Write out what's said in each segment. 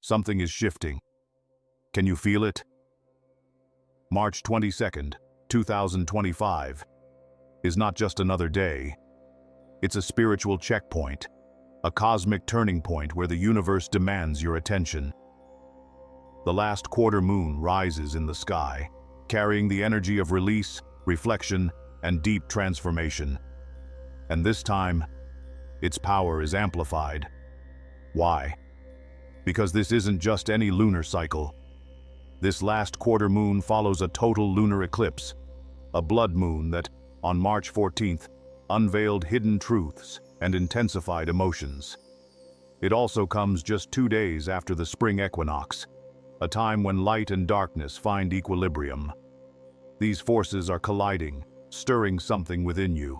Something is shifting. Can you feel it? March 22nd, 2025 is not just another day. It's a spiritual checkpoint, a cosmic turning point where the universe demands your attention. The last quarter moon rises in the sky, carrying the energy of release, reflection, and deep transformation. And this time, its power is amplified. Why? Because this isn't just any lunar cycle. This last quarter moon follows a total lunar eclipse, a blood moon that, on March 14th, unveiled hidden truths and intensified emotions. It also comes just 2 days after the spring equinox, a time when light and darkness find equilibrium. These forces are colliding, stirring something within you.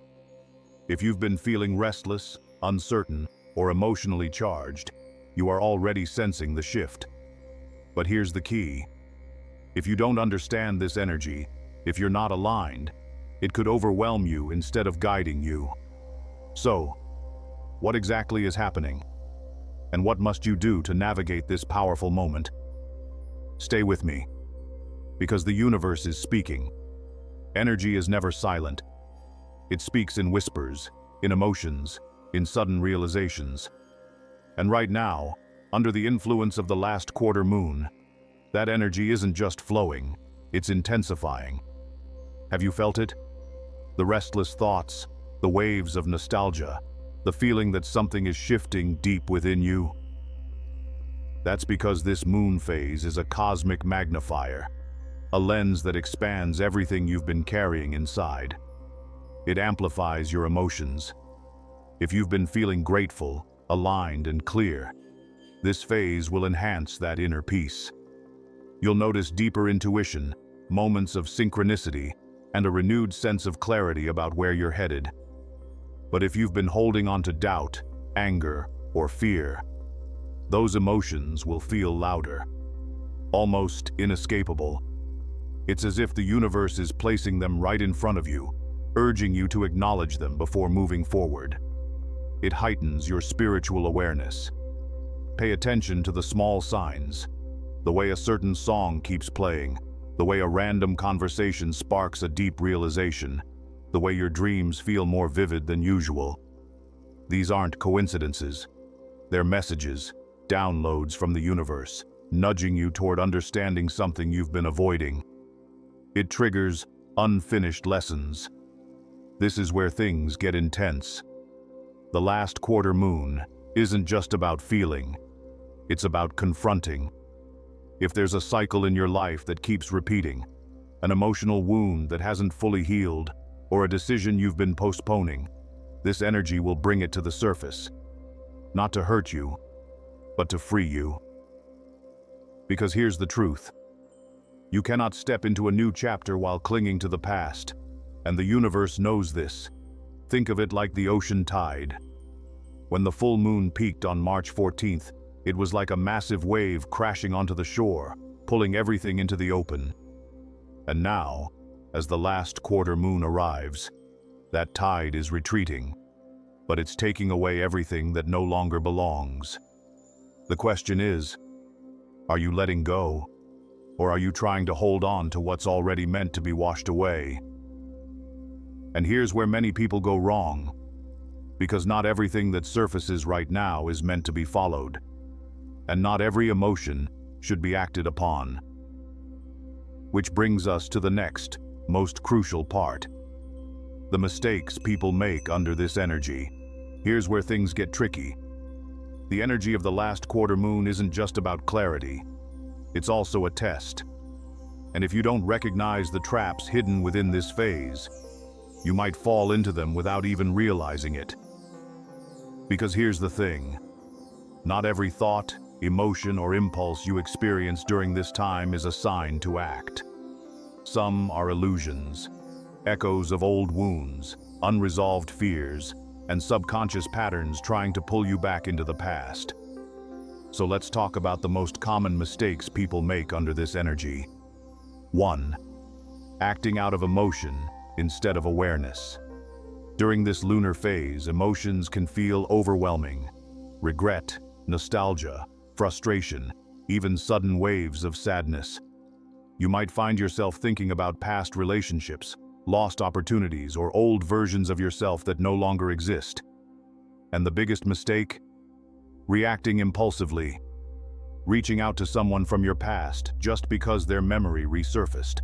If you've been feeling restless, uncertain, or emotionally charged, you are already sensing the shift. But here's the key. If you don't understand this energy, if you're not aligned, it could overwhelm you instead of guiding you. So, what exactly is happening? And what must you do to navigate this powerful moment? Stay with me, because the universe is speaking. Energy is never silent. It speaks in whispers, in emotions, in sudden realizations. And right now, under the influence of the last quarter moon, that energy isn't just flowing, it's intensifying. Have you felt it? The restless thoughts, the waves of nostalgia, the feeling that something is shifting deep within you? That's because this moon phase is a cosmic magnifier, a lens that expands everything you've been carrying inside. It amplifies your emotions. If you've been feeling grateful, aligned, and clear, this phase will enhance that inner peace. You'll notice deeper intuition, moments of synchronicity, and a renewed sense of clarity about where you're headed. But if you've been holding on to doubt, anger, or fear, those emotions will feel louder, almost inescapable. It's as if the universe is placing them right in front of you, urging you to acknowledge them before moving forward. It heightens your spiritual awareness. Pay attention to the small signs, the way a certain song keeps playing, the way a random conversation sparks a deep realization, the way your dreams feel more vivid than usual. These aren't coincidences. They're messages, downloads from the universe, nudging you toward understanding something you've been avoiding. It triggers unfinished lessons. This is where things get intense. The last quarter moon isn't just about feeling, it's about confronting. If there's a cycle in your life that keeps repeating, an emotional wound that hasn't fully healed, or a decision you've been postponing, this energy will bring it to the surface. Not to hurt you, but to free you. Because here's the truth. You cannot step into a new chapter while clinging to the past, and the universe knows this. Think of it like the ocean tide. When the full moon peaked on March 14th, it was like a massive wave crashing onto the shore, pulling everything into the open. And now, as the last quarter moon arrives, that tide is retreating, but it's taking away everything that no longer belongs. The question is, are you letting go, or are you trying to hold on to what's already meant to be washed away? And here's where many people go wrong, because not everything that surfaces right now is meant to be followed, and not every emotion should be acted upon. Which brings us to the next, most crucial part. The mistakes people make under this energy. Here's where things get tricky. The energy of the last quarter moon isn't just about clarity. It's also a test. And if you don't recognize the traps hidden within this phase, you might fall into them without even realizing it. Because here's the thing. Not every thought, emotion, or impulse you experience during this time is a sign to act. Some are illusions, echoes of old wounds, unresolved fears, and subconscious patterns trying to pull you back into the past. So let's talk about the most common mistakes people make under this energy. 1. Acting out of emotion instead of awareness. During this lunar phase, emotions can feel overwhelming. Regret, nostalgia, frustration, even sudden waves of sadness. You might find yourself thinking about past relationships, lost opportunities, or old versions of yourself that no longer exist. And the biggest mistake? Reacting impulsively. Reaching out to someone from your past just because their memory resurfaced.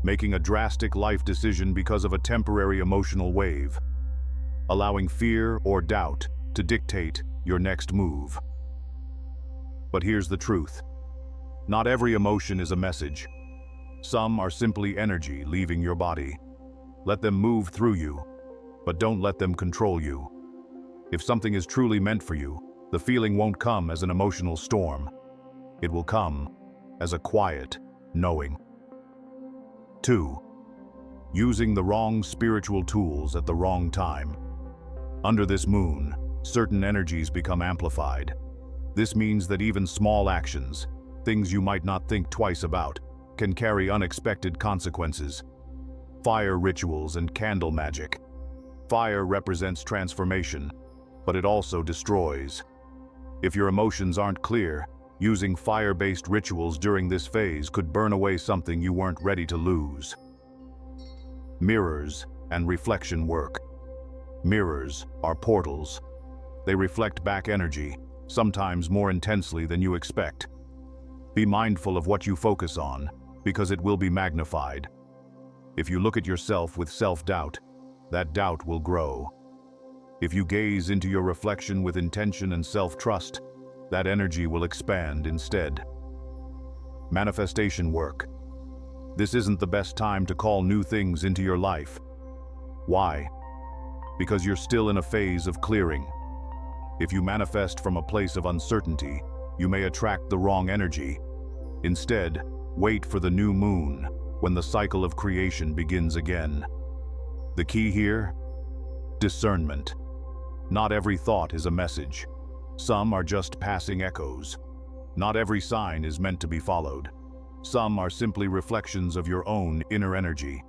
Making a drastic life decision because of a temporary emotional wave. Allowing fear or doubt to dictate your next move. But here's the truth. Not every emotion is a message. Some are simply energy leaving your body. Let them move through you, but don't let them control you. If something is truly meant for you, the feeling won't come as an emotional storm. It will come as a quiet knowing. 2. Using the wrong spiritual tools at the wrong time. Under this moon, certain energies become amplified. This means that even small actions, things you might not think twice about, can carry unexpected consequences. Fire rituals and candle magic. Fire represents transformation, but it also destroys. If your emotions aren't clear, using fire-based rituals during this phase could burn away something you weren't ready to lose. Mirrors and reflection work. Mirrors are portals. They reflect back energy, sometimes more intensely than you expect. Be mindful of what you focus on, because it will be magnified. If you look at yourself with self-doubt, that doubt will grow. If you gaze into your reflection with intention and self-trust, that energy will expand instead. Manifestation work. This isn't the best time to call new things into your life. Why? Because you're still in a phase of clearing. If you manifest from a place of uncertainty, you may attract the wrong energy. Instead, wait for the new moon, when the cycle of creation begins again. The key here? Discernment. Not every thought is a message. Some are just passing echoes. Not every sign is meant to be followed. Some are simply reflections of your own inner energy.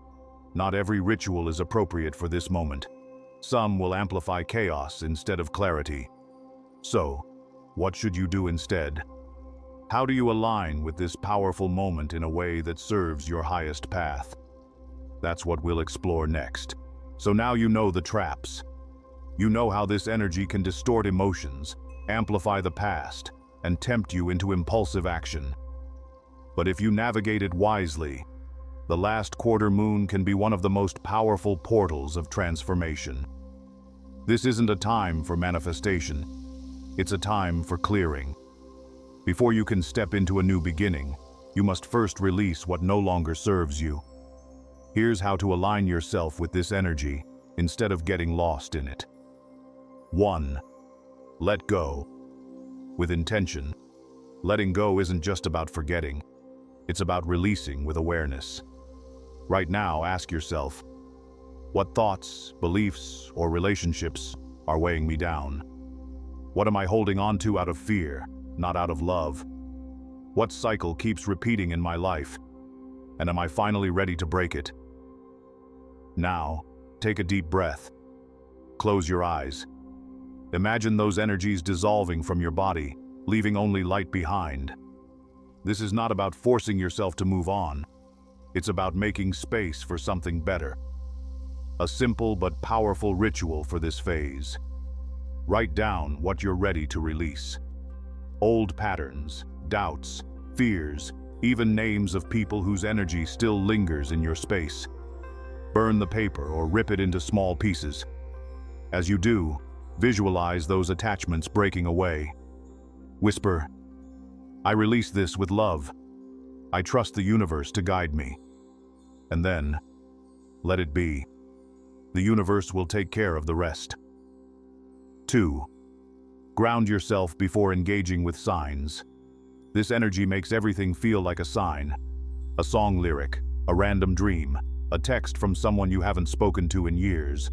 Not every ritual is appropriate for this moment. Some will amplify chaos instead of clarity. So, what should you do instead? How do you align with this powerful moment in a way that serves your highest path? That's what we'll explore next. So now you know the traps. You know how this energy can distort emotions, amplify the past, and tempt you into impulsive action. But if you navigate it wisely, the last quarter moon can be one of the most powerful portals of transformation. This isn't a time for manifestation. It's a time for clearing. Before you can step into a new beginning, you must first release what no longer serves you. Here's how to align yourself with this energy instead of getting lost in it. 1. Let go. With intention. Letting go isn't just about forgetting. It's about releasing with awareness. Right now, ask yourself, what thoughts, beliefs, or relationships are weighing me down? What am I holding on to out of fear, not out of love? What cycle keeps repeating in my life? And am I finally ready to break it? Now, take a deep breath. Close your eyes. Imagine those energies dissolving from your body, leaving only light behind. This is not about forcing yourself to move on. It's about making space for something better. A simple but powerful ritual for this phase. Write down what you're ready to release. Old patterns, doubts, fears, even names of people whose energy still lingers in your space. Burn the paper or rip it into small pieces. As you do, visualize those attachments breaking away. Whisper, I release this with love. I trust the universe to guide me. And then, let it be. The universe will take care of the rest. 2. Ground yourself before engaging with signs. This energy makes everything feel like a sign. A song lyric, a random dream, a text from someone you haven't spoken to in years.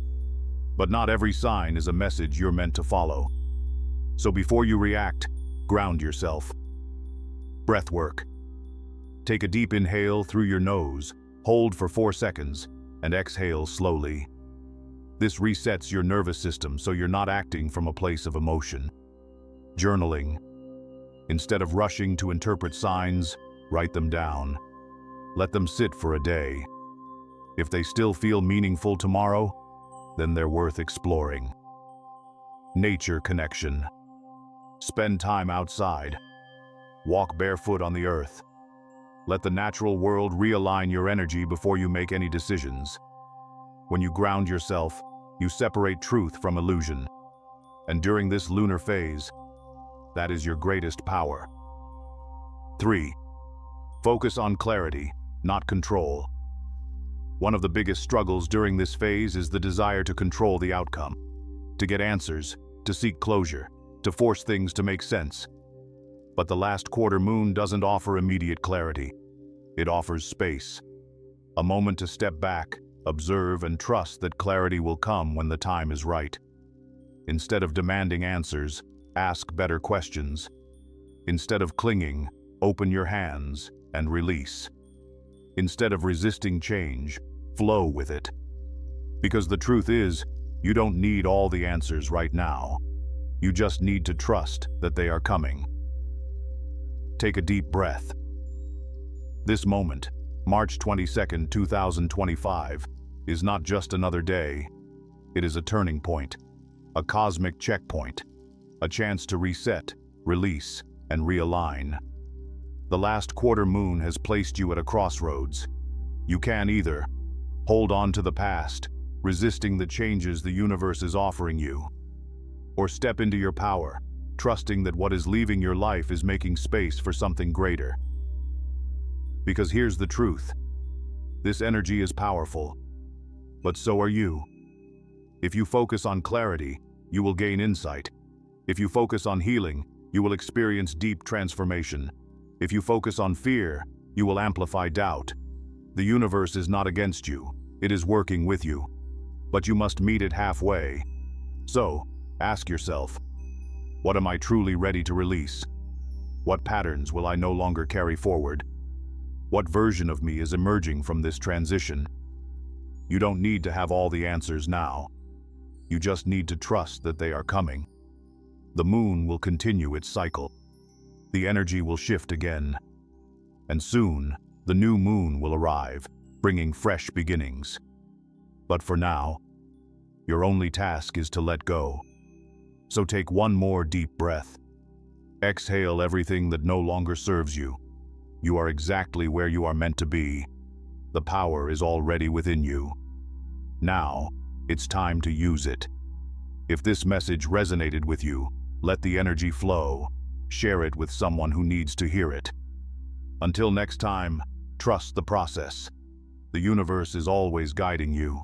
But not every sign is a message you're meant to follow. So before you react, ground yourself. Breath work. Take a deep inhale through your nose, hold for 4 seconds, and exhale slowly. This resets your nervous system so you're not acting from a place of emotion. Journaling. Instead of rushing to interpret signs, write them down. Let them sit for a day. If they still feel meaningful tomorrow, then they're worth exploring. Nature connection. Spend time outside. Walk barefoot on the earth. Let the natural world realign your energy before you make any decisions. When you ground yourself, you separate truth from illusion. And during this lunar phase, that is your greatest power. 3. Focus on clarity, not control. One of the biggest struggles during this phase is the desire to control the outcome, to get answers, to seek closure, to force things to make sense. But the last quarter moon doesn't offer immediate clarity. It offers space, a moment to step back, observe, and trust that clarity will come when the time is right. Instead of demanding answers, ask better questions. Instead of clinging, open your hands and release. Instead of resisting change, flow with it. Because the truth is, you don't need all the answers right now. You just need to trust that they are coming. Take a deep breath. This moment, March 22, 2025, is not just another day. It is a turning point, a cosmic checkpoint, a chance to reset, release, and realign. The last quarter moon has placed you at a crossroads. You can either hold on to the past, resisting the changes the universe is offering you, or step into your power, trusting that what is leaving your life is making space for something greater. Because here's the truth. This energy is powerful, but so are you. If you focus on clarity, you will gain insight. If you focus on healing, you will experience deep transformation. If you focus on fear, you will amplify doubt. The universe is not against you. It is working with you. But you must meet it halfway. So, ask yourself, what am I truly ready to release? What patterns will I no longer carry forward? What version of me is emerging from this transition? You don't need to have all the answers now. You just need to trust that they are coming. The moon will continue its cycle. The energy will shift again. And soon, the new moon will arrive, bringing fresh beginnings. But for now, your only task is to let go. So take one more deep breath. Exhale everything that no longer serves you. You are exactly where you are meant to be. The power is already within you. Now, it's time to use it. If this message resonated with you, let the energy flow. Share it with someone who needs to hear it. Until next time, trust the process. The universe is always guiding you.